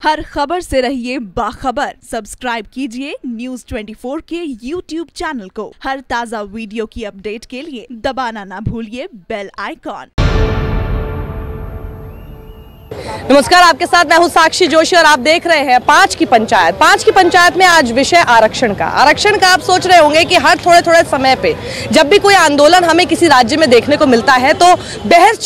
हर खबर से रहिए बाखबर। सब्सक्राइब कीजिए News 24 के YouTube चैनल को। हर ताजा वीडियो की अपडेट के लिए दबाना ना भूलिए बेल आइकॉन। नमस्कार, आपके साथ मैं हूं साक्षी जोशी और आप देख रहे हैं 5 की पंचायत। 5 की पंचायत में आज विषय आरक्षण का। आप सोच रहे होंगे कि हर थोड़े समय पे जब भी कोई आंदोलन हमें किसी राज्य में देखने को मिलता है तो बहस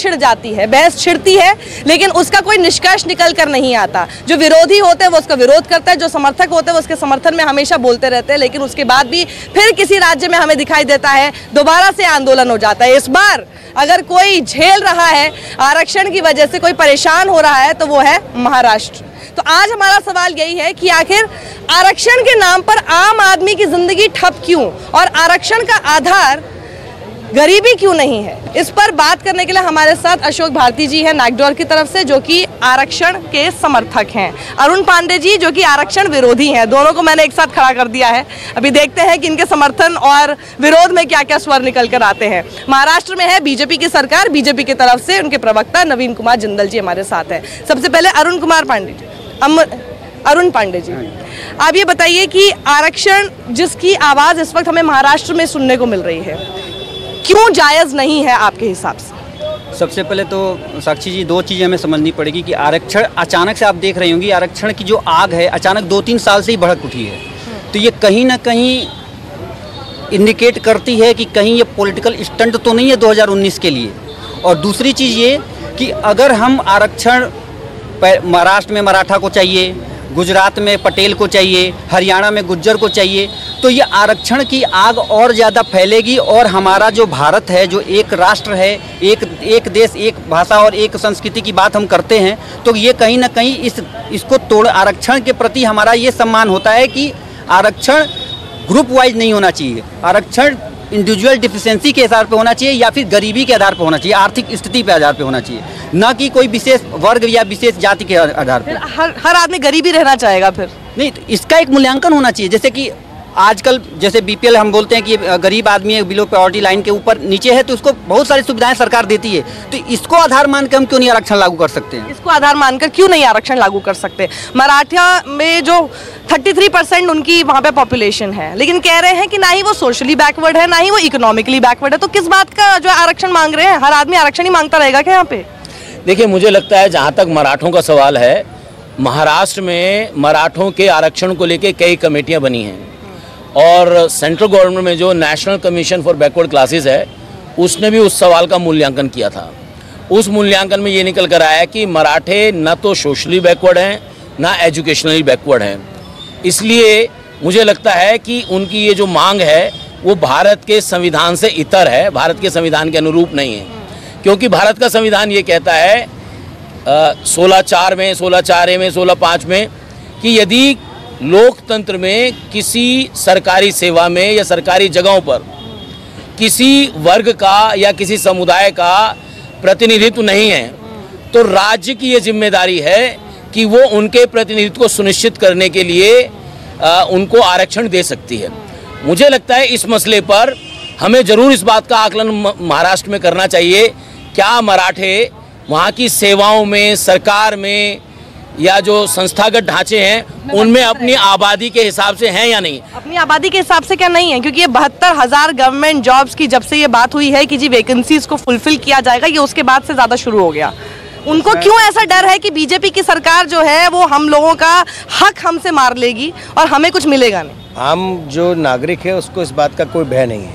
छिड़ती है, लेकिन उसका कोई निष्कर्ष निकल कर नहीं आता। जो विरोधी होते हैं वो उसका विरोध करता है, जो समर्थक होते हैं वो उसके समर्थन में हमेशा बोलते रहते हैं, लेकिन उसके बाद भी फिर किसी राज्य में हमें दिखाई देता है दोबारा से आंदोलन हो जाता है। इस बार अगर कोई झेल रहा है आरक्षण की वजह से, कोई परेशान हो रहा है तो वो है महाराष्ट्र। तो आज हमारा सवाल यही है कि आखिर आरक्षण के नाम पर आम आदमी की जिंदगी ठप क्यों और आरक्षण का आधार गरीबी क्यों नहीं है। इस पर बात करने के लिए हमारे साथ अशोक भारती जी हैं नागडोर की तरफ से, जो कि आरक्षण के समर्थक हैं, अरुण पांडे जी जो कि आरक्षण विरोधी हैं। दोनों को मैंने एक साथ खड़ा कर दिया है। अभी देखते हैं कि इनके समर्थन और विरोध में क्या क्या स्वर निकल कर आते हैं। महाराष्ट्र में है बीजेपी की सरकार, बीजेपी की तरफ से उनके प्रवक्ता नवीन कुमार जिंदल जी हमारे साथ हैं। सबसे पहले अरुण पांडे जी, आप ये बताइए कि आरक्षण जिसकी आवाज इस वक्त हमें महाराष्ट्र में सुनने को मिल रही है, क्यों जायज नहीं है आपके हिसाब से? सबसे पहले तो साक्षी जी दो चीज़ें हमें समझनी पड़ेगी कि आरक्षण अचानक से, आप देख रही होंगी आरक्षण की जो आग है अचानक 2-3 साल से ही भड़क उठी है। तो ये कहीं ना कहीं इंडिकेट करती है कि कहीं ये पॉलिटिकल स्टंट तो नहीं है 2019 के लिए। और दूसरी चीज़ ये कि अगर हम आरक्षण महाराष्ट्र में मराठा को चाहिए, गुजरात में पटेल को चाहिए, हरियाणा में गुज्जर को चाहिए, तो ये आरक्षण की आग और ज़्यादा फैलेगी। और हमारा जो भारत है, जो एक राष्ट्र है, एक देश एक भाषा और एक संस्कृति की बात हम करते हैं, तो ये कहीं ना कहीं इसको तोड़, आरक्षण के प्रति हमारा ये सम्मान होता है कि आरक्षण ग्रुप वाइज नहीं होना चाहिए, आरक्षण इंडिविजुअल डिफिशियंसी के आधार पर होना चाहिए या फिर गरीबी के आधार पर होना चाहिए, आर्थिक स्थिति के आधार पर होना चाहिए, ना कि कोई विशेष वर्ग या विशेष जाति के आधार पर। हर आदमी गरीबी रहना चाहेगा फिर नहीं, तो इसका एक मूल्यांकन होना चाहिए। जैसे कि आजकल जैसे बीपीएल हम बोलते हैं कि गरीब आदमी है, बिलो पॉवर्टी लाइन के ऊपर नीचे है, तो उसको बहुत सारी सुविधाएं सरकार देती है। तो इसको आधार मानकर हम क्यों नहीं आरक्षण लागू कर सकते हैं? इसको आधार मानकर क्यों नहीं आरक्षण लागू कर सकते? मराठा में जो 33% उनकी वहाँ पे पॉपुलेशन है, लेकिन कह रहे हैं कि ना ही वो सोशली बैकवर्ड है ना ही वो इकोनॉमिकली बैकवर्ड है। तो किस बात का जो आरक्षण मांग रहे हैं? हर आदमी आरक्षण ही मांगता रहेगा क्या यहाँ पे? देखिए, मुझे लगता है जहाँ तक मराठों का सवाल है, महाराष्ट्र में मराठों के आरक्षण को लेकर कई कमेटियाँ बनी हैं और सेंट्रल गवर्नमेंट में जो national commission for backward classes है उसने भी उस सवाल का मूल्यांकन किया था। उस मूल्यांकन में ये निकल कर आया कि मराठे न तो सोशली बैकवर्ड हैं ना एजुकेशनली बैकवर्ड हैं। इसलिए मुझे लगता है कि उनकी ये जो मांग है वो भारत के संविधान से इतर है, भारत के संविधान के अनुरूप नहीं है। क्योंकि भारत का संविधान ये कहता है 16(4) में, 16(4)A में, 16(5) में कि यदि लोकतंत्र में किसी सरकारी सेवा में या सरकारी जगहों पर किसी वर्ग का या किसी समुदाय का प्रतिनिधित्व नहीं है तो राज्य की ये जिम्मेदारी है कि वो उनके प्रतिनिधित्व को सुनिश्चित करने के लिए उनको आरक्षण दे सकती है। मुझे लगता है इस मसले पर हमें ज़रूर इस बात का आकलन महाराष्ट्र में करना चाहिए, क्या मराठे वहाँ की सेवाओं में, सरकार में या जो संस्थागत ढांचे हैं उनमें अपनी आबादी के हिसाब से हैं या नहीं? अपनी आबादी के हिसाब से क्या नहीं है? क्योंकि ये 72,000 गवर्नमेंट जॉब्स की जब से ये बात हुई है कि जी वैकेंसीज को फुलफिल किया जाएगा, ये उसके बाद से ज़्यादा शुरू हो गया। उनको क्यों ऐसा डर है कि बीजेपी की सरकार जो है वो हम लोगों का हक हमसे मार लेगी और हमें कुछ मिलेगा नहीं? आम जो नागरिक है उसको इस बात का कोई भय नहीं है,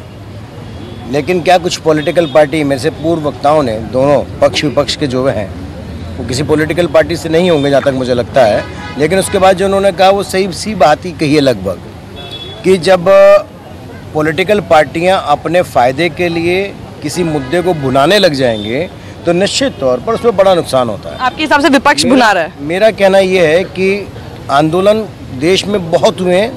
लेकिन क्या कुछ पॉलिटिकल पार्टी, मेरे से पूर्व वक्ताओं ने, दोनों पक्ष विपक्ष के जो हैं वो किसी पॉलिटिकल पार्टी से नहीं होंगे जहाँ तक मुझे लगता है, लेकिन उसके बाद जो उन्होंने कहा वो सही सी बात ही कही है लगभग, कि जब पॉलिटिकल पार्टियाँ अपने फ़ायदे के लिए किसी मुद्दे को भुनाने लग जाएंगे तो निश्चित तौर पर उसमें बड़ा नुकसान होता है। आपके हिसाब से विपक्ष भुना रहा है? मेरा कहना ये है कि आंदोलन देश में बहुत हुए,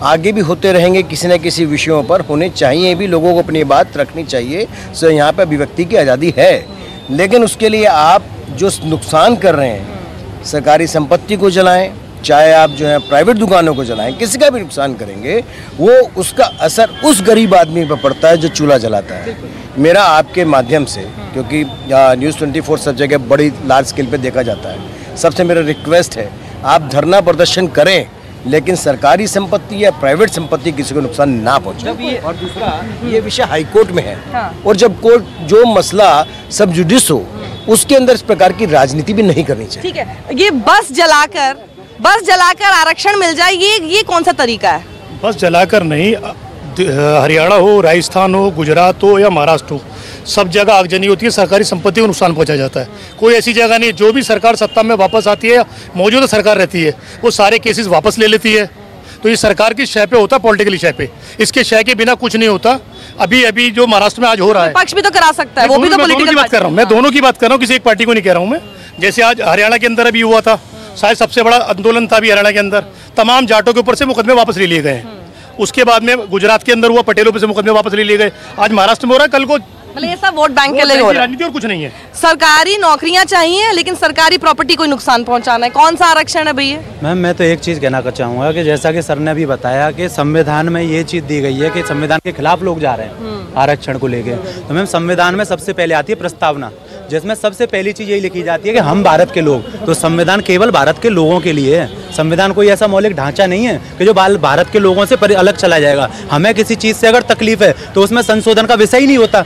आगे भी होते रहेंगे, किसी न किसी विषयों पर होने चाहिए भी, लोगों को अपनी बात रखनी चाहिए। सो यहाँ पर अभिव्यक्ति की आज़ादी है, लेकिन उसके लिए आप जो नुकसान कर रहे हैं, सरकारी संपत्ति को जलाएं, चाहे आप जो है प्राइवेट दुकानों को जलाएं, किसी का भी नुकसान करेंगे, वो उसका असर उस गरीब आदमी पर पड़ता है जो चूल्हा जलाता है। मेरा आपके माध्यम से, क्योंकि News 24 सब जगह बड़ी लार्ज स्केल पे देखा जाता है, सबसे मेरा रिक्वेस्ट है आप धरना प्रदर्शन करें, लेकिन सरकारी संपत्ति या प्राइवेट संपत्ति किसी को नुकसान ना पहुंचे। और दूसरा, ये विषय हाईकोर्ट में है। और जब कोर्ट जो मसला सब जुडिस हो, उसके अंदर इस प्रकार की राजनीति भी नहीं करनी चाहिए। ठीक है, ये बस जलाकर आरक्षण मिल जाए, ये कौन सा तरीका है? बस जलाकर नहीं, हरियाणा हो, राजस्थान हो, गुजरात हो या महाराष्ट्र हो, सब जगह आगजनी होती है, सरकारी संपत्ति को नुकसान पहुंचाया जाता है। कोई ऐसी जगह नहीं, जो भी सरकार सत्ता में वापस आती है, मौजूदा सरकार रहती है, वो सारे केसेस वापस ले लेती है। तो ये सरकार की शय पे होता है, पॉलिटिकल शय पे। इसके शय के बिना कुछ नहीं होता। अभी जो महाराष्ट्र में आज हो रहा है, पक्ष भी तो करा सकता है, वो भी तो पॉलिटिकल बात कर रहा हूँ, मैं दोनों की बात कर रहा हूँ, किसी एक पार्टी को नहीं कह रहा हूँ मैं। जैसे आज हरियाणा के अंदर अभी हुआ था, शायद सबसे बड़ा आंदोलन था अभी हरियाणा के अंदर, तमाम जाटों के ऊपर से मुकदमे वापस ले लिए गए। उसके बाद में गुजरात के अंदर हुआ, पटेलों पे से मुकदमे वापस ले लिए गए। आज महाराष्ट्र में हो रहा है, कल को मतलब ये सब वोट बैंक के लिए हो रहा है, राजनीति और कुछ नहीं है। सरकारी नौकरियां चाहिए, लेकिन सरकारी प्रॉपर्टी को नुकसान पहुंचाना है। कौन सा आरक्षण है भैया? मैम, मैं तो एक चीज़ कहना चाहूँगा कि जैसा कि सर ने अभी बताया कि संविधान में ये चीज़ दी गई है कि संविधान के खिलाफ लोग जा रहे हैं आरक्षण को लेके। तो मैम, संविधान में सबसे पहले आती है प्रस्तावना, जिसमें सबसे पहली चीज़ यही लिखी जाती है कि हम भारत के लोग। तो संविधान केवल भारत के लोगों के लिए है। संविधान कोई ऐसा मौलिक ढांचा नहीं है कि जो भारत के लोगों से अलग चला जाएगा। हमें किसी चीज़ से अगर तकलीफ है तो उसमें संशोधन का विषय ही नहीं होता।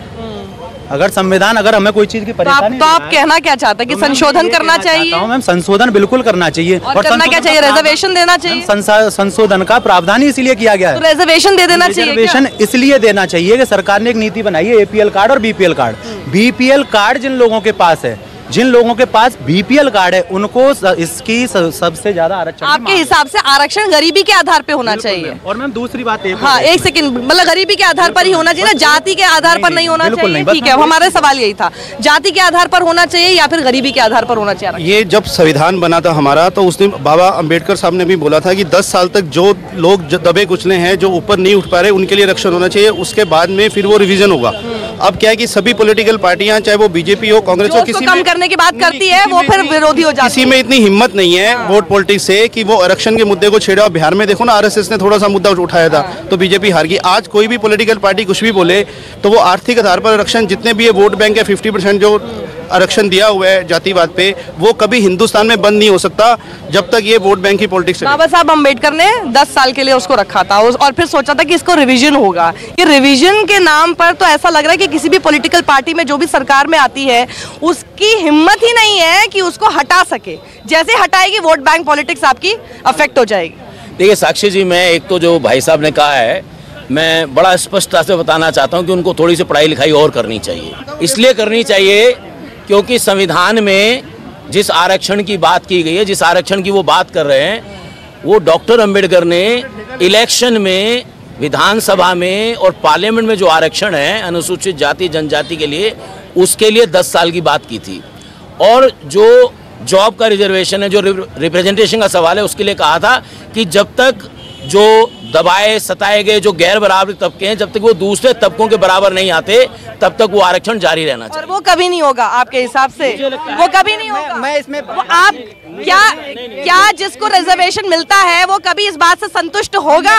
अगर हमें कोई चीज की परेशानी तो आप कहना क्या चाहते हैं कि संशोधन करना चाहिए? मैम, संशोधन बिल्कुल करना चाहिए। और करना क्या चाहिए? रिजर्वेशन देना चाहिए। संशोधन का प्रावधान ही इसीलिए किया गया है। तो रिजर्वेशन दे देना चाहिए। रिजर्वेशन इसलिए देना चाहिए कि सरकार ने एक नीति बनाई है, APL कार्ड और BPL कार्ड। BPL कार्ड जिन लोगों के पास है, जिन लोगों के पास BPL कार्ड है, उनको इसकी सबसे ज्यादा आरक्षण। आपके हिसाब से आरक्षण गरीबी के आधार पे होना चाहिए? और मैम, दूसरी बात एक सेकंड, मतलब गरीबी के आधार पर ही होना चाहिए ना, जाति के आधार पर नहीं होना चाहिए? ठीक है, हमारा सवाल यही था, जाति के आधार पर होना चाहिए या फिर गरीबी के आधार पर होना चाहिए? ये जब संविधान बना था हमारा, तो उसने बाबा अम्बेडकर साहब ने भी बोला था कि 10 साल तक जो लोग दबे कुचले हैं, जो ऊपर नहीं उठ पा रहे, उनके लिए आरक्षण होना चाहिए। उसके बाद में फिर वो रिवीजन होगा। अब क्या है कि सभी पॉलिटिकल पार्टियां, चाहे वो बीजेपी हो, कांग्रेस हो, किसी कम करने की बात करती है, वो फिर विरोधी हो जाती है। किसी में इतनी हिम्मत नहीं है वोट पॉलिटिक्स से कि वो आरक्षण के मुद्दे को छेड़ा। बिहार में देखो ना, आरएसएस ने थोड़ा सा मुद्दा उठाया था तो बीजेपी हार गई। आज कोई भी पॉलिटिकल पार्टी कुछ भी बोले तो वो आर्थिक आधार पर आरक्षण, जितने भी ये वोट बैंक है 50% जो आरक्षण दिया हुआ है जातिवाद पे, वो कभी हिंदुस्तान में बंद नहीं हो सकता जब तक ये वोट बैंक की पॉलिटिक्स। बाबा साहब अम्बेडकर ने 10 साल के लिए उसको रखा था और फिर सोचा था कि इसको रिवीजन होगा। ये रिवीजन के नाम पर तो ऐसा लग रहा है कि किसी भी पॉलिटिकल पार्टी में जो भी सरकार में आती है, उसकी हिम्मत ही नहीं है कि उसको हटा सके। जैसे हटाएगी, वोट बैंक पॉलिटिक्स आपकी अफेक्ट हो जाएगी। देखिए साक्षी जी, मैं एक तो जो भाई साहब ने कहा है, मैं बड़ा स्पष्टता से बताना चाहता हूँ कि उनको थोड़ी सी पढ़ाई लिखाई और करनी चाहिए। इसलिए करनी चाहिए क्योंकि संविधान में जिस आरक्षण की बात की गई है, जिस आरक्षण की वो बात कर रहे हैं, वो डॉक्टर अंबेडकर ने इलेक्शन में, विधानसभा में और पार्लियामेंट में जो आरक्षण है अनुसूचित जाति जनजाति के लिए, उसके लिए 10 साल की बात की थी। और जो जॉब का रिजर्वेशन है, जो रिप्रेजेंटेशन का सवाल है, उसके लिए कहा था कि जब तक जो दबाए सताए गए जो गैर बराबरी तबके हैं, जब तक वो दूसरे तबकों के बराबर नहीं आते, तब तक वो आरक्षण जारी रहना चाहिए। और वो कभी नहीं होगा आपके हिसाब से? वो कभी नहीं होगा। मैं इसमें आप क्या जिसको रिजर्वेशन मिलता है वो कभी इस बात से संतुष्ट होगा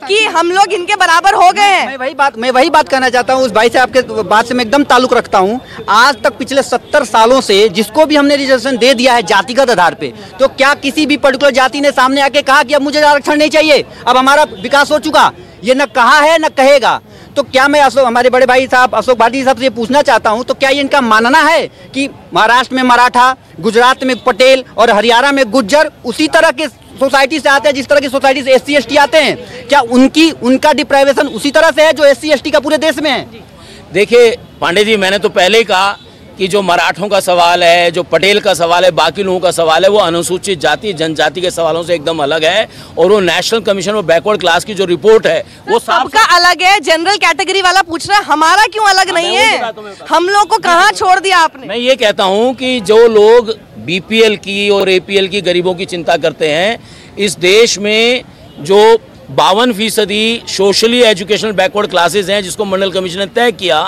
कि हम लोग इनके बराबर हो गए हैं? मैं वही बात कहना चाहता हूँ। उस भाई से आपके बात से मैं एकदम ताल्लुक रखता हूँ। आज तक पिछले 70 सालों से जिसको भी हमने रिजर्वेशन दे दिया है जातिगत आधार पे, तो क्या किसी भी पर्टिकुलर जाति ने सामने आके कहा कि अब मुझे आरक्षण नहीं चाहिए, अब हमारा विकास हो चुका? ये न कहा है न कहेगा। तो क्या मैं हमारे बड़े भाई साहब अशोक भारती साहब से पूछना चाहता हूं, तो क्या ये इनका मानना है कि महाराष्ट्र में मराठा, गुजरात में पटेल और हरियाणा में गुज्जर उसी तरह के सोसाइटी से आते हैं जिस तरह की सोसाइटी से SC ST आते हैं? क्या उनका डिप्राइवेशन उसी तरह से है जो SC ST का पूरे देश में है? देखिए पांडे जी, मैंने तो पहले ही कहा कि जो मराठों का सवाल है, जो पटेल का सवाल है, बाकी लोगों का सवाल है, वो अनुसूचित जाति जनजाति के सवालों से एकदम अलग है। और वो national commission of backward class की जो रिपोर्ट है वो सबका अलग है। जनरल कैटेगरी वाला पूछ रहा है, हमारा क्यों अलग नहीं है? हम लोग को कहाँ छोड़ दिया आपने? मैं ये कहता हूँ कि जो लोग BPL की और APL की गरीबों की चिंता करते हैं, इस देश में जो 52% सोशली एजुकेशनल बैकवर्ड क्लासेज हैं जिसको मंडल कमीशन ने तय किया,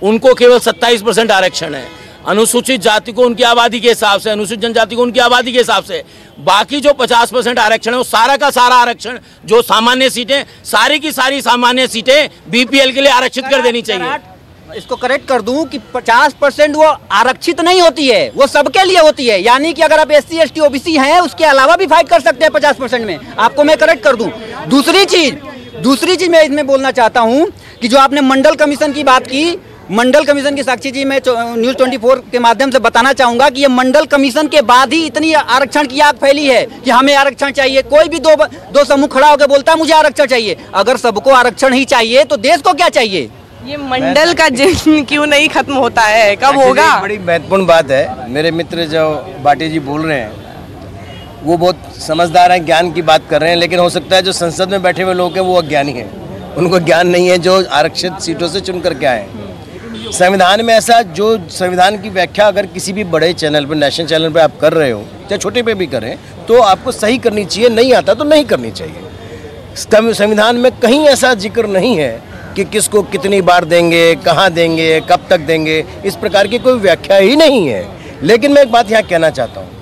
उनको केवल 27% आरक्षण है। अनुसूचित जाति को उनकी आबादी के हिसाब से, अनुसूचित जनजाति को उनकी आबादी के हिसाब से, बाकी जो 50% आरक्षण है वो सारा का सारा आरक्षण, जो सामान्य सीटें, सारी की सारी सामान्य सीटें BPL के लिए आरक्षित कर देनी चाहिए। इसको करेक्ट कर दूं कि 50% वो आरक्षित नहीं होती है, वो सबके लिए होती है। यानी कि अगर आप SC ST OBC हैं उसके अलावा भी फाइट कर सकते हैं 50% में। आपको मैं करेक्ट कर दूं। दूसरी चीज मैं इसमें बोलना चाहता हूं कि जो आपने मंडल कमीशन की बात की, मंडल कमीशन की साक्षी जी मैं न्यूज़ 24 के माध्यम से बताना चाहूंगा कि ये मंडल कमीशन के बाद ही इतनी आरक्षण की आग फैली है कि हमें आरक्षण चाहिए। कोई भी दो समूह खड़ा होकर बोलता है मुझे आरक्षण चाहिए। अगर सबको आरक्षण ही चाहिए तो देश को क्या चाहिए? ये मंडल का जिन क्यों नहीं खत्म होता है, कब होगा? बड़ी महत्वपूर्ण बात है। मेरे मित्र जो बाटी जी बोल रहे हैं वो बहुत समझदार हैं, ज्ञान की बात कर रहे हैं, लेकिन हो सकता है जो संसद में बैठे हुए लोग हैं वो अज्ञानी हैं, उनको ज्ञान नहीं है जो आरक्षित सीटों से चुन कर के आए। संविधान में ऐसा जो संविधान की व्याख्या अगर किसी भी बड़े चैनल पर, नेशनल चैनल पर आप कर रहे हो, चाहे छोटे पे भी करें, तो आपको सही करनी चाहिए। नहीं आता तो नहीं करनी चाहिए। संविधान में कहीं ऐसा जिक्र नहीं है कि किसको कितनी बार देंगे, कहाँ देंगे, कब तक देंगे, इस प्रकार की कोई व्याख्या ही नहीं है। लेकिन मैं एक बात यहाँ कहना चाहता हूँ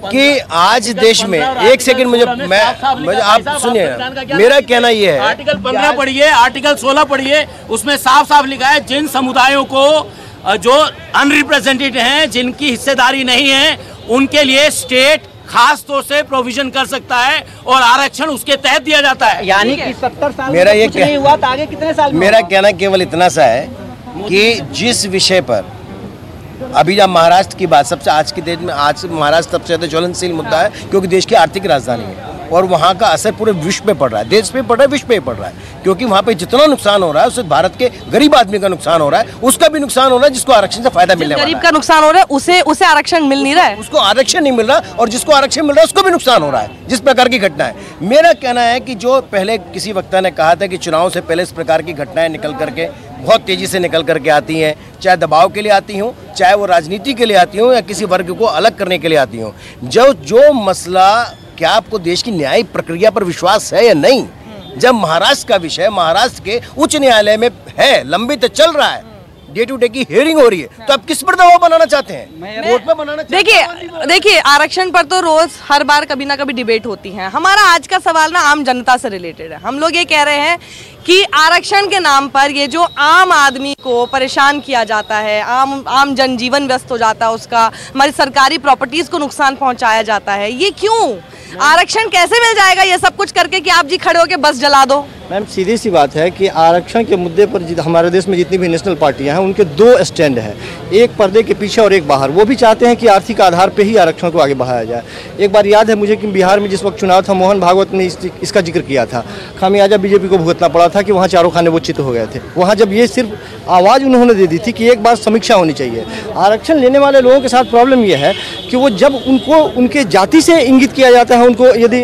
कि आज देश में, एक सेकंड मुझे आप सुनिए, मेरा कहना ये है, आर्टिकल 15 पढ़िए, आर्टिकल 16 पढ़िए, उसमें साफ साफ लिखा है जिन समुदायों को जो अनरिप्रेजेंटेड हैं, जिनकी हिस्सेदारी नहीं है, उनके लिए स्टेट खास तौर से प्रोविजन कर सकता है और आरक्षण उसके तहत दिया जाता है। यानी कि 70 साल मेरा ये नहीं हुआ तो आगे कितने साल में? मेरा कहना केवल इतना सा है कि जिस विषय पर अभी जब महाराष्ट्र की बात, सबसे आज की डेट में आज महाराष्ट्र सबसे ज़्यादा ज्वलनशील मुद्दा है, क्योंकि देश की आर्थिक राजधानी है और वहाँ का असर पूरे विश्व पे पड़ रहा है, देश पे पड़ रहा है, विश्व पे पड़ रहा है। क्योंकि वहाँ पे जितना नुकसान हो रहा है उससे भारत के गरीब आदमी का नुकसान हो रहा है, उसका भी नुकसान हो रहा है जिसको आरक्षण से फायदा मिलने वाला है। गरीब का नुकसान हो रहा है, उसे आरक्षण मिल नहीं रहा है, उसको आरक्षण नहीं मिल रहा, और जिसको आरक्षण मिल रहा है उसको भी नुकसान हो रहा है। जिस प्रकार की घटना है, मेरा कहना है कि जो पहले किसी वक्ता ने कहा था कि चुनाव से पहले इस प्रकार की घटनाएं निकल करके बहुत तेजी से निकल करके आती हैं, चाहे दबाव के लिए आती हों, चाहे वो राजनीति के लिए आती हों या किसी वर्ग को अलग करने के लिए आती हों। जो मसला, क्या आपको देश की न्यायिक प्रक्रिया पर विश्वास है या नहीं? जब महाराष्ट्र का विषय महाराष्ट्र के उच्च न्यायालय में है, लंबित चल रहा है, डे टू डे की हियरिंग हो रही है, तो आप किस पर दबाव बनाना चाहते हैं? वोट पे बनाना चाहते हैं? देखिए आरक्षण पर तो रोज हर बार कभी ना कभी डिबेट होती है। हमारा आज का सवाल ना आम जनता से रिलेटेड है। हम लोग ये कह रहे हैं कि आरक्षण के नाम पर ये जो आम आदमी को परेशान किया जाता है, आम जनजीवन व्यस्त हो जाता है, उसका हमारी सरकारी प्रॉपर्टीज को नुकसान पहुंचाया जाता है, ये क्यों? आरक्षण कैसे मिल जाएगा ये सब कुछ करके कि आप जी खड़े होकर बस जला दो? मैम सीधी सी बात है कि आरक्षण के मुद्दे पर हमारे देश में जितनी भी नेशनल पार्टियां हैं उनके दो स्टैंड हैं, एक पर्दे के पीछे और एक बाहर। वो भी चाहते हैं कि आर्थिक आधार पे ही आरक्षण को आगे बढ़ाया जाए। एक बार याद है मुझे कि बिहार में जिस वक्त चुनाव था, मोहन भागवत ने इसका जिक्र किया था, खामियाजा बीजेपी को भुगतना पड़ा था कि वहाँ चारों खाने वो चित हो गए थे। वहाँ जब ये सिर्फ आवाज़ उन्होंने दे दी थी कि एक बार समीक्षा होनी चाहिए। आरक्षण लेने वाले लोगों के साथ प्रॉब्लम यह है कि वो जब उनको उनके जाति से इंगित किया जाता है, उनको यदि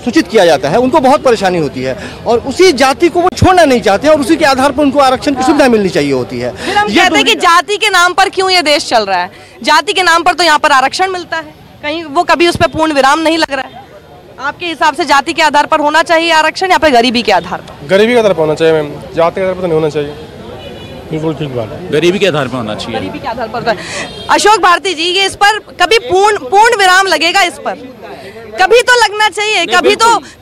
सूचित किया जाता है, उनको बहुत परेशानी होती है और उसी जाति को वो छोड़ना नहीं चाहते हैं और उसी के आधार पर उनको आरक्षण की सुविधा मिलनी चाहिए होती है। ये कहते हैं कि जाति के नाम पर क्यों ये देश चल रहा है? जाति के नाम पर तो यहाँ पर आरक्षण मिलता है, कहीं वो कभी उस पर पूर्ण विराम नहीं लग रहा है। आपके हिसाब से जाति के आधार पर होना चाहिए आरक्षण या फिर गरीबी के आधार पर? गरीबी के आधार पर होना चाहिए मैम, जाति के आधार पर तो नहीं होना चाहिए। बिल्कुल ठीक बात है, गरीबी के आधार पर होना चाहिए। गरीबी के आधार पर। अशोक भारती जी, ये इस पर कभी पूर्ण विराम लगेगा? इस पर कभी तो लगना चाहिए,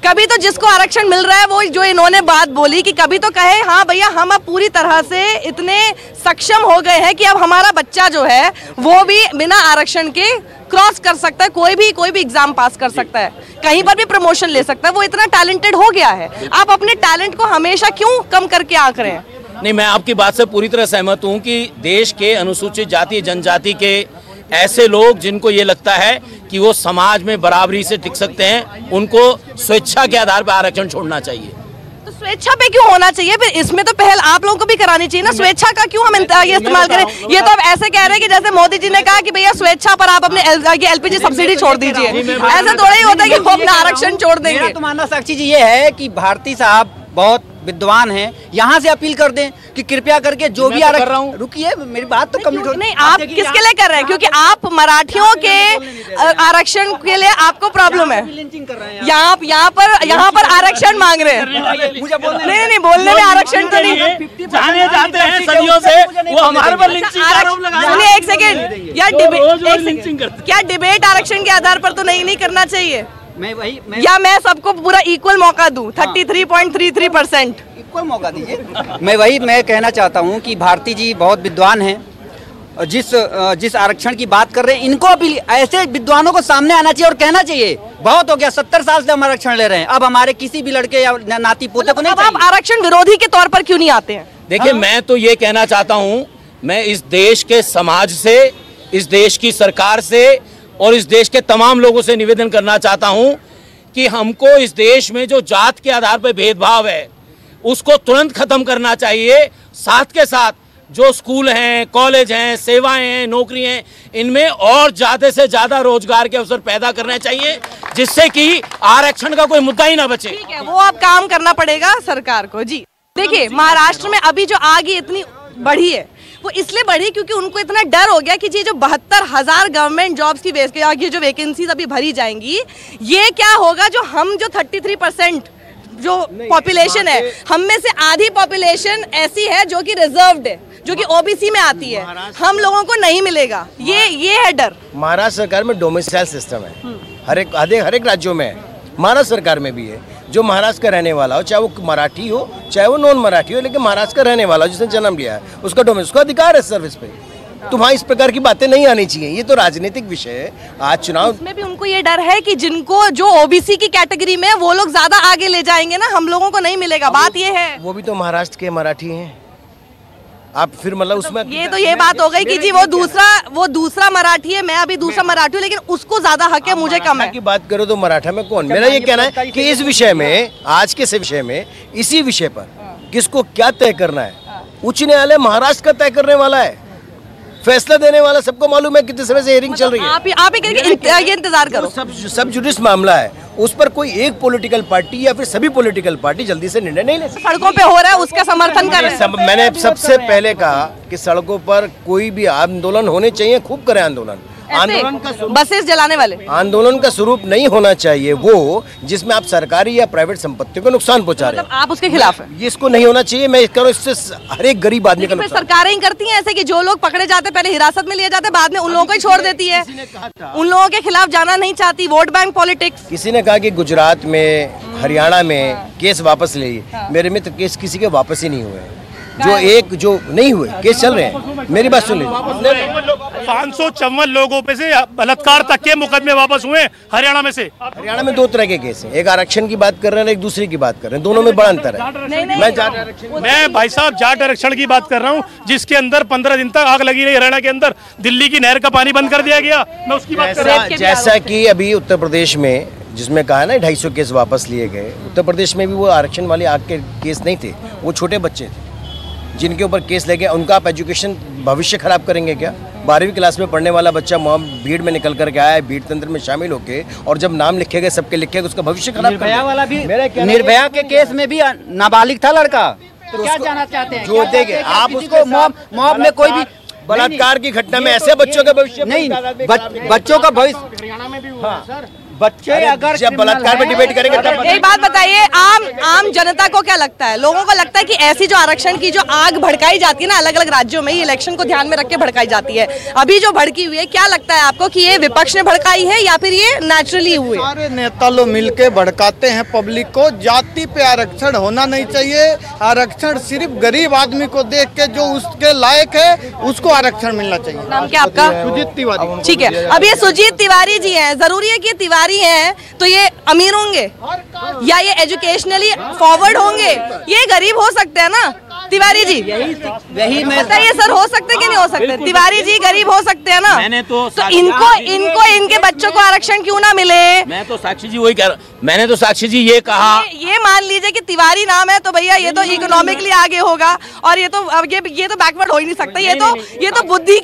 कभी तो जिसको आरक्षण मिल रहा है वो जो इन्होंने बात बोली कि कभी तो कहे हाँ भैया हम अब पूरी तरह से इतने सक्षम हो गए हैं कि अब हमारा बच्चा जो है वो भी बिना आरक्षण के क्रॉस कर सकता है, कोई भी एग्जाम पास कर सकता है, कहीं पर भी प्रमोशन ले सकता है, वो इतना टैलेंटेड हो गया है। आप अपने टैलेंट को हमेशा क्यों कम करके आंक रहे हैं? नहीं, मैं आपकी बात से पूरी तरह सहमत हूं कि देश के अनुसूचित जाति जनजाति के ऐसे लोग जिनको ये लगता है कि वो समाज में बराबरी से टिक सकते हैं, उनको स्वेच्छा के आधार पर आरक्षण छोड़ना चाहिए। तो स्वेच्छा पे क्यों होना चाहिए? फिर इसमें तो पहल आप लोगों को भी करानी चाहिए ना। स्वेच्छा का क्यों हम ये इस्तेमाल करें? ये तो आप ऐसे कह रहे हैं कि जैसे मोदी जी ने कहा कि भैया स्वेच्छा पर आप अपने LPG सब्सिडी छोड़ दीजिए, ऐसा थोड़ा ही होता है कि वो अपना आरक्षण छोड़ देंगे। तो मानना साक्षी जी ये है कि भारती साहब बहुत विद्वान हैं, यहाँ से अपील कर दें कि कृपया करके जो भी आरक्षण, रुकिए मेरी बात तो कंप्लीट हो। नहीं, आप किसके लिए कर रहे हैं? क्योंकि आप मराठियों के आरक्षण के लिए आपको प्रॉब्लम है, यहाँ पर आरक्षण मांग रहे हैं। मुझे नहीं बोलने में आरक्षण तो नहीं जाने जाते हैं सदियों से, वो हमारे पर लिंचिंग का आरोप लगा रहे हैं। एक सेकंड, क्या डिबेट आरक्षण के आधार पर तो नहीं करना चाहिए? या मैं सबको पूरा इक्वल मौका दूं? 33.33%। इक्वल मौका दीजिए। मैं कहना चाहता हूँ कि भारती जी बहुत विद्वान हैं, जिस आरक्षण की बात कर रहे हैं, इनको भी ऐसे विद्वानों को सामने आना चाहिए और कहना चाहिए बहुत हो गया, 70 साल से हम आरक्षण ले रहे हैं, अब हमारे किसी भी लड़के या नाती पोते को नहीं चाहिए। आप आरक्षण विरोधी के तौर पर क्यों नहीं आते हैं? देखिए, मैं तो ये कहना चाहता हूँ, मैं इस देश के समाज से, इस देश की सरकार से और इस देश के तमाम लोगों से निवेदन करना चाहता हूँ कि हमको इस देश में जो जात के आधार पर भेदभाव है उसको तुरंत खत्म करना चाहिए। साथ के साथ जो स्कूल हैं, कॉलेज हैं, सेवाएं हैं, नौकरी हैं, इनमें और ज्यादा से ज्यादा रोजगार के अवसर पैदा करने चाहिए, जिससे कि आरक्षण का कोई मुद्दा ही ना बचे। ठीक है, वो अब काम करना पड़ेगा सरकार को। जी देखिए, महाराष्ट्र में अभी जो आग इतनी बढ़ी है, वो इसलिए बढ़ी क्योंकि उनको इतना डर हो गया कि ये जो 72,000 गवर्नमेंट जॉब्स की ये जो वैकेंसीज अभी भरी जाएंगी, ये क्या होगा, जो हम जो 33% जो पॉपुलेशन है, हम में से आधी पॉपुलेशन ऐसी है जो कि रिजर्व्ड है, जो कि ओबीसी में आती है, हम लोगों को नहीं मिलेगा। ये है डर। महाराष्ट्र सरकार में डोमिसाइल सिस्टम है, हर एक राज्यों में है, महाराष्ट्र सरकार में भी है। जो महाराष्ट्र का रहने वाला हो, चाहे वो मराठी हो चाहे वो नॉन मराठी हो, लेकिन महाराष्ट्र का रहने वाला हो, जिसने जन्म लिया है, उसका अधिकार है सर्विस पे। तो वहाँ इस प्रकार की बातें नहीं आनी चाहिए, ये तो राजनीतिक विषय है। आज चुनाव में भी उनको ये डर है कि जिनको जो ओबीसी की कैटेगरी में वो लोग ज्यादा आगे ले जाएंगे ना, हम लोगों को नहीं मिलेगा। बात ये है, वो भी तो महाराष्ट्र के मराठी हैं। आप फिर मतलब उसमें ये बात हो गई कि जी वो दूसरा मराठी है, मैं अभी दूसरा मराठी हूँ, लेकिन उसको ज्यादा हक है, मुझे कम है। की बात करो तो मराठा में कौन? मेरा ये कहना है कि इस विषय में, आज के विषय में, इसी विषय पर किसको क्या तय करना है, उच्च न्यायालय महाराष्ट्र का तय करने वाला है, फैसला देने वाला। सबको मालूम है कितने समय से हियरिंग चल रही है। आप ही इंतजार करो। सब जुडिस मामला है, उस पर कोई एक पॉलिटिकल पार्टी या फिर सभी पॉलिटिकल पार्टी जल्दी से निर्णय नहीं ले सकती। सड़कों पे हो रहा है, उसका समर्थन कर रहे हैं। मैंने सबसे पहले कहा कि सड़कों पर कोई भी आंदोलन होने चाहिए, खूब करें आंदोलन। आंदोलन का बसेस जलाने वाले आंदोलन का स्वरूप नहीं होना चाहिए वो जिसमें आप सरकारी या प्राइवेट संपत्ति को नुकसान पहुंचा रहे हैं। आप उसके खिलाफ है? ये इसको नहीं होना चाहिए। मैं कह रहा हूं, इससे हर एक गरीब आदमी का नुकसान। सरकारें ही करती हैं ऐसे कि जो लोग पकड़े जाते पहले हिरासत में लिए जाते, बाद में उन लोगों को ही छोड़ देती है। उन लोगों के खिलाफ जाना नहीं चाहती। Vote bank politics. किसी ने कहा कि गुजरात में, हरियाणा में केस वापस ले लिए। मेरे मित्र केस किसी के वापस ही नहीं हुए, जो नहीं हुए केस चल रहे हैं। मेरी बात सुन लीजिए, 554 लोगों पे से बलात्कार तक के मुकदमे वापस हुए हरियाणा में से। हरियाणा में दो तरह के केस हैं, एक आरक्षण की बात कर रहे हैं, एक दूसरी की बात कर रहे हैं, दोनों में बड़ा अंतर है। मैं भाई साहब जाट आरक्षण की बात कर रहा हूँ, जिसके अंदर 15 दिन तक आग लगी रही हरियाणा के अंदर। दिल्ली की नहर का पानी बंद कर दिया गया, मैं उसकी बात कर रहा हूँ। जैसा कि अभी उत्तर प्रदेश में जिसमें कहा ना 250 केस वापस लिए गए, उत्तर प्रदेश में भी वो आरक्षण वाले आग के केस नहीं थे, वो छोटे बच्चे थे जिनके ऊपर केस लगे। उनका आप एजुकेशन भविष्य खराब करेंगे क्या? 12वीं क्लास में पढ़ने वाला बच्चा भीड़ में निकल करके आया है, भीड़ तंत्र में शामिल होके, और जब नाम लिखेगा सबके लिखेगा, उसका भविष्य खराब। निर्भया वाला भी, निर्भया के केस में भी नाबालिग था लड़का। तो क्या जाना चाहते हैं? जो देंगे आप उसको मॉब में कोई भी बलात्कार की घटना में ऐसे बच्चों का भविष्य नहीं, बच्चों का भविष्य हरियाणा में भी हुआ सर। बच्चे अगर जब बलात्कार पे डिबेट करेंगे तब। एक बात बताइए, आम जनता को क्या लगता है? लोगों को लगता है कि ऐसी जो आरक्षण की जो आग भड़काई जाती है ना अलग अलग राज्यों में, ये इलेक्शन को ध्यान में रख के भड़काई जाती है। अभी जो भड़की हुई है, क्या लगता है आपको कि ये विपक्ष ने भड़काई है या फिर ये नेचुरली हुए? सारे नेता लोग मिलके भड़काते हैं पब्लिक को। जाति पे आरक्षण होना नहीं चाहिए। आरक्षण सिर्फ गरीब आदमी को देख के जो उसके लायक है उसको आरक्षण मिलना चाहिए। नाम क्या आपका? सुजीत तिवारी। ठीक है, अब ये सुजीत तिवारी जी हैं, जरूरी है कि तिवारी हैं तो ये अमीर होंगे या ये एजुकेशनली फॉरवर्ड होंगे? ये गरीब हो सकते हैं ना तिवारी जी? यही मैं बताइए सर, हो सकते कि नहीं हो सकते? तिवारी जी गरीब हो सकते हैं ना? मैंने तो इनको इनके बच्चों को आरक्षण क्यों ना मिले? मैं तो साक्षी जी वही कह रहा, मैंने तो साक्षी जी ये कहा। ये मान लीजिए कि तिवारी नाम है तो भैया ये तो इकोनॉमिकली आगे होगा, और ये तो बैकवर्ड हो ही नहीं सकता। ये तो बुद्धि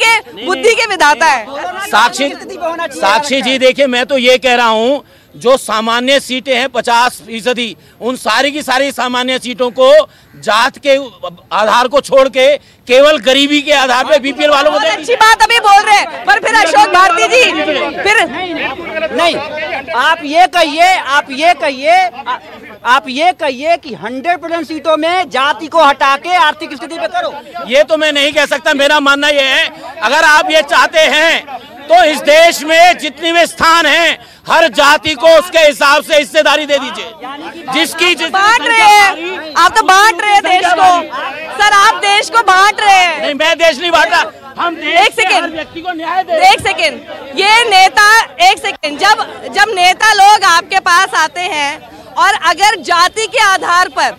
के विधाता है। साक्षी जी देखिए, मैं तो ये कह रहा हूँ, जो सामान्य सीटें हैं 50%, उन सारी की सारी सामान्य सीटों को जात के आधार को छोड़ के केवल गरीबी के आधार पे बीपीएल वालों को दे। अच्छी बात अभी बोल रहे हैं, पर फिर अशोक भारती जी फिर नहीं, आप ये कहिए कि 100% सीटों में जाति को हटा के आर्थिक स्थिति पे करो। ये तो मैं नहीं कह सकता। मेरा मानना ये है, अगर आप ये चाहते हैं तो इस देश में जितनी भी स्थान हैं, हर जाति को उसके हिसाब से हिस्सेदारी दे दीजिए। जिसकी बांट रहे हैं आप, तो बांट रहे हैं देश को सर, आप देश को बांट रहे हैं। नहीं, मैं देश नहीं बांट रहा, हम एक सेकेंड, व्यक्ति को न्याय दे। एक सेकेंड, ये नेता, एक सेकेंड, जब नेता लोग आपके पास आते हैं और अगर जाति के आधार पर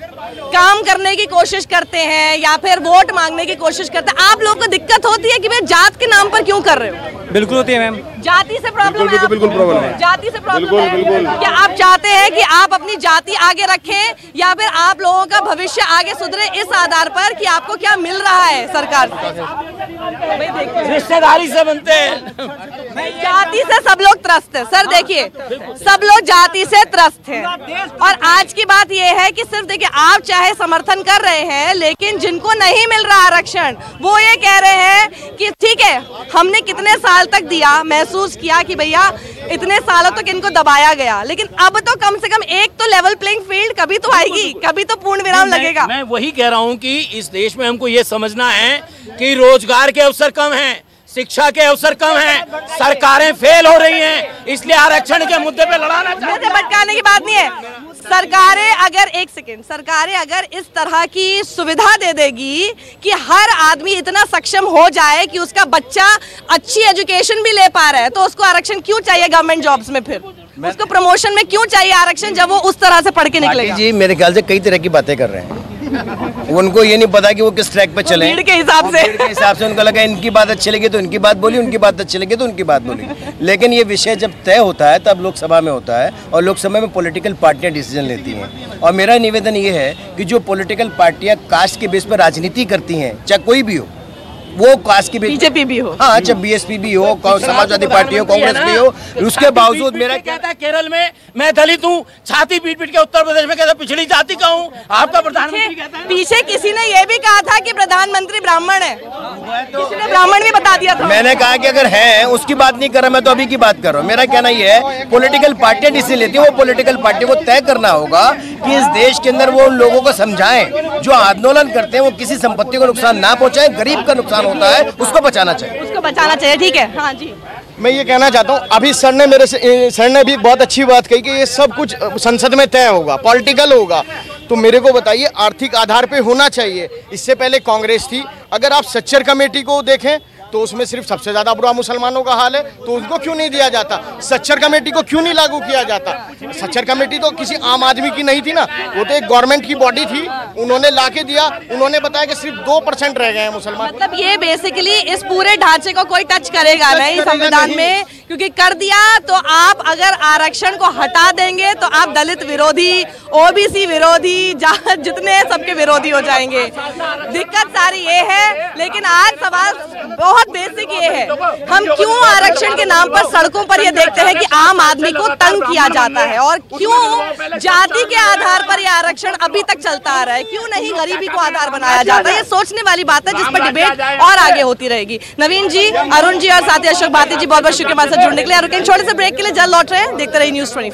काम करने की कोशिश करते हैं या फिर वोट मांगने की कोशिश करते हैं, आप लोगों को दिक्कत होती है कि भाई जात के नाम पर क्यों कर रहे हो? बिल्कुल होती है मैम। जाति से प्रॉब्लम है? बिल्कुल प्रॉब्लम है। जाति से प्रॉब्लम है? क्या आप चाहते हैं कि आप अपनी जाति आगे रखें या फिर आप लोगों का भविष्य आगे सुधरे इस आधार पर कि आपको क्या मिल रहा है सरकार से? रिश्तेदारी से बनते हैं। जाति से सब लोग त्रस्त है सर। देखिए, सब लोग जाति से त्रस्त हैं और आज की बात यह है कि सिर्फ देखिए, आप चाहे समर्थन कर रहे हैं लेकिन जिनको नहीं मिल रहा आरक्षण वो ये कह रहे हैं कि ठीक है, हमने कितने साल तक दिया, महसूस किया कि भैया इतने सालों तक इनको दबाया गया, लेकिन अब तो कम से कम एक तो लेवल प्लेइंग फील्ड कभी तो आएगी, कभी तो पूर्ण विराम लगेगा। मैं वही कह रहा हूँ कि इस देश में हमको ये समझना है कि रोजगार के अवसर कम हैं, शिक्षा के अवसर कम हैं, सरकारें फेल हो रही हैं, इसलिए आरक्षण के मुद्दे पे लड़ाना चाहिए। भटकाने की बात नहीं है। सरकारें अगर, एक सेकेंड, सरकारें अगर इस तरह की सुविधा दे देगी कि हर आदमी इतना सक्षम हो जाए कि उसका बच्चा अच्छी एजुकेशन भी ले पा रहा है, तो उसको आरक्षण क्यों चाहिए गवर्नमेंट जॉब्स में? फिर उसको प्रमोशन में क्यों चाहिए आरक्षण जब वो उस तरह से पढ़ के निकलेगा? जी मेरे ख्याल से कई तरह की बातें कर रहे हैं। उनको ये नहीं पता कि वो किस ट्रैक पे चले। भीड़ के हिसाब से उनको लगा इनकी बात अच्छी लगी तो इनकी बात बोली, उनकी बात अच्छी लगी तो उनकी बात बोली। लेकिन ये विषय जब तय होता है तब लोकसभा में होता है और लोकसभा में पॉलिटिकल पार्टियां डिसीजन लेती हैं। और मेरा निवेदन ये है कि जो पॉलिटिकल पार्टियां कास्ट के बेस पर राजनीति करती हैं, चाहे कोई भी हो, वो कास्ट की बीजेपी भी हो, हाँ, चाहे बीएसपी भी हो, समाजवादी पार्टी हो, कांग्रेस भी हो, उसके बावजूद मेरा कहता है केरल में मैं दलित हूँ, छाती पीट पीट के उत्तर प्रदेश में कहता पिछड़ी जाति का हूँ, आपका प्रधानमंत्री कहता है। पीछे किसी ने ये भी कहा था कि प्रधानमंत्री ब्राह्मण है, किसी ने ब्राह्मण भी बता दिया था। मैंने कहा कि अगर है, उसकी बात नहीं कर रहा, मैं तो अभी की बात कर रहा हूँ। मेरा कहना ये है, पॉलिटिकल पार्टियां डिसीजन लेती है, वो पॉलिटिकल पार्टी को तय करना होगा कि इस देश के अंदर वो उन लोगों को समझाएं जो आंदोलन करते हैं वो किसी संपत्ति को नुकसान ना पहुंचाए, गरीब का नुकसान होता है उसको बचाना चाहिए, उसको बचाना चाहिए। ठीक है, हाँ जी। मैं ये कहना चाहता हूँ, अभी सर ने भी बहुत अच्छी बात कही कि ये सब कुछ संसद में तय होगा, पॉलिटिकल होगा। तो मेरे को बताइए, आर्थिक आधार पे होना चाहिए। इससे पहले कांग्रेस थी, अगर आप सच्चर कमेटी को देखें तो उसमें सिर्फ सबसे ज्यादा बुरा मुसलमानों का हाल है, तो उनको क्यों नहीं दिया जाता? सच्चर कमेटी को क्यों नहीं लागू किया जाता? सच्चर कमेटी तो किसी आम आदमी की नहीं थी ना, वो तो एक गवर्नमेंट की बॉडी थी, उन्होंने लाके दिया, उन्होंने बताया कि सिर्फ 2% रह गए हैं मुसलमान। मतलब ये बेसिकली इस पूरे ढांचे को कोई टच करेगा नहीं संविधान में, क्योंकि कर दिया तो आप अगर आरक्षण को हटा देंगे तो आप दलित विरोधी, ओबीसी विरोधी, जितने सबके विरोधी हो जाएंगे। दिक्कत सारी ये है। लेकिन आज सवाल बहुत बेसिक ये है, हम क्यों आरक्षण के नाम पर सड़कों पर ये देखते हैं कि आम आदमी को तंग किया जाता है, और क्यों जाति के आधार पर ये आरक्षण अभी तक चलता आ रहा है? क्यों नहीं गरीबी को आधार बनाया जाता है? ये सोचने वाली बात है जिस पर डिबेट और आगे होती रहेगी। नवीन जी, अरुण जी और साथी अशोक भारती जी, बहुत बहुत शुक्रिया जुड़ने के लिए। रुकें छोटे से ब्रेक के लिए, जल्द लौट रहे हैं, देखते रहिए News 24।